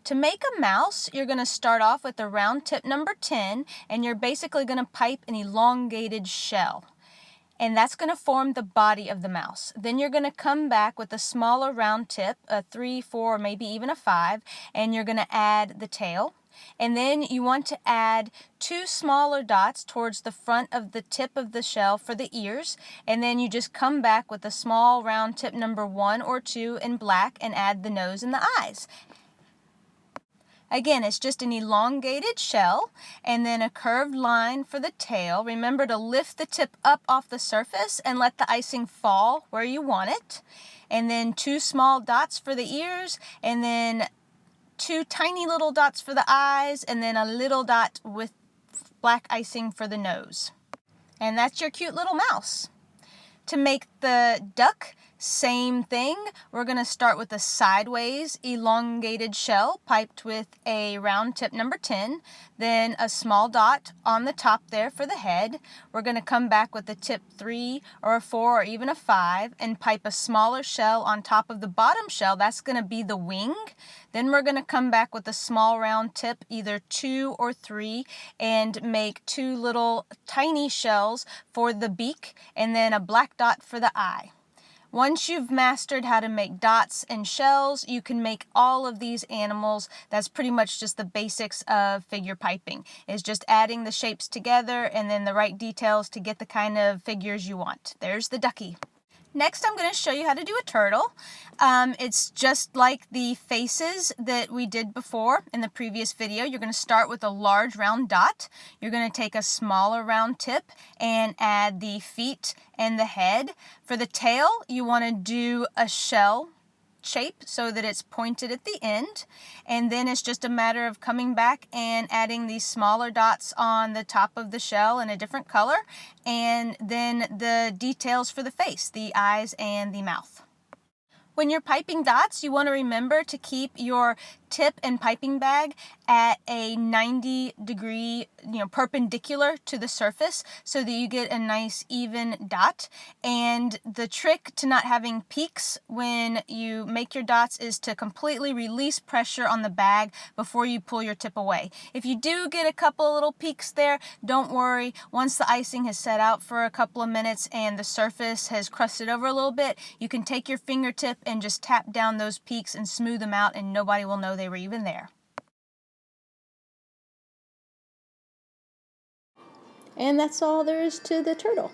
To make a mouse, you're going to start off with the round tip number 10, and you're basically going to pipe an elongated shell. And that's going to form the body of the mouse. Then you're going to come back with a smaller round tip, a 3, 4, maybe even a 5, and you're going to add the tail. And then you want to add 2 smaller dots towards the front of the tip of the shell for the ears, and then you just come back with a small round tip number 1 or 2 in black and add the nose and the eyes. Again, it's just an elongated shell and then a curved line for the tail. Remember to lift the tip up off the surface and let the icing fall where you want it. And then 2 small dots for the ears, and then 2 tiny little dots for the eyes, and then a little dot with black icing for the nose. And that's your cute little mouse. To make the duck, same thing. We're going to start with a sideways elongated shell piped with a round tip number 10, then a small dot on the top there for the head. We're going to come back with a tip 3 or a 4 or even a 5 and pipe a smaller shell on top of the bottom shell. That's going to be the wing. Then we're going to come back with a small round tip, either 2 or 3, and make 2 little tiny shells for the beak and then a black dot for the eye. Once you've mastered how to make dots and shells, you can make all of these animals. That's pretty much just the basics of figure piping, is just adding the shapes together and then the right details to get the kind of figures you want. There's the ducky. Next, I'm going to show you how to do a turtle. It's just like the faces that we did before in the previous video. You're going to start with a large round dot. You're going to take a smaller round tip and add the feet and the head. For the tail, you want to do a shell shape so that it's pointed at the end, and then it's just a matter of coming back and adding these smaller dots on the top of the shell in a different color, and then the details for the face, the eyes and the mouth. When you're piping dots, you want to remember to keep your tip and piping bag at a 90-degree, perpendicular to the surface so that you get a nice even dot. And the trick to not having peaks when you make your dots is to completely release pressure on the bag before you pull your tip away. If you do get a couple little peaks there, don't worry. Once the icing has set out for a couple of minutes and the surface has crusted over a little bit, you can take your fingertip and just tap down those peaks and smooth them out, and nobody will know they were even there. And that's all there is to the turtle.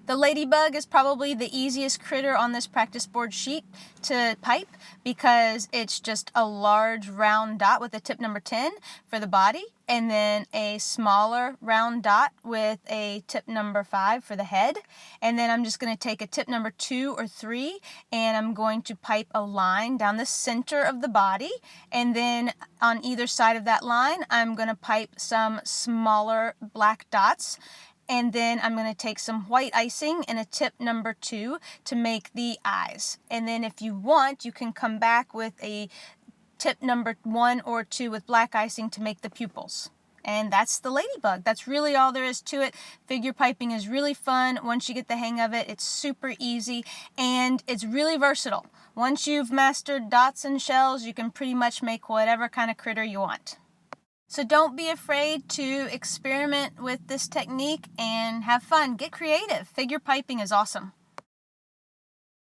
The ladybug is probably the easiest critter on this practice board sheet to pipe because it's just a large round dot with a tip number 10 for the body, and then a smaller round dot with a tip number 5 for the head. And then I'm just going to take a tip number 2 or 3 and I'm going to pipe a line down the center of the body, and then on either side of that line I'm going to pipe some smaller black dots. And then I'm going to take some white icing and a tip number 2 to make the eyes. And then if you want, you can come back with a tip number 1 or 2 with black icing to make the pupils. And that's the ladybug. That's really all there is to it. Figure piping is really fun. Once you get the hang of it, it's super easy and it's really versatile. Once you've mastered dots and shells, you can pretty much make whatever kind of critter you want. So don't be afraid to experiment with this technique and have fun. Get creative. Figure piping is awesome.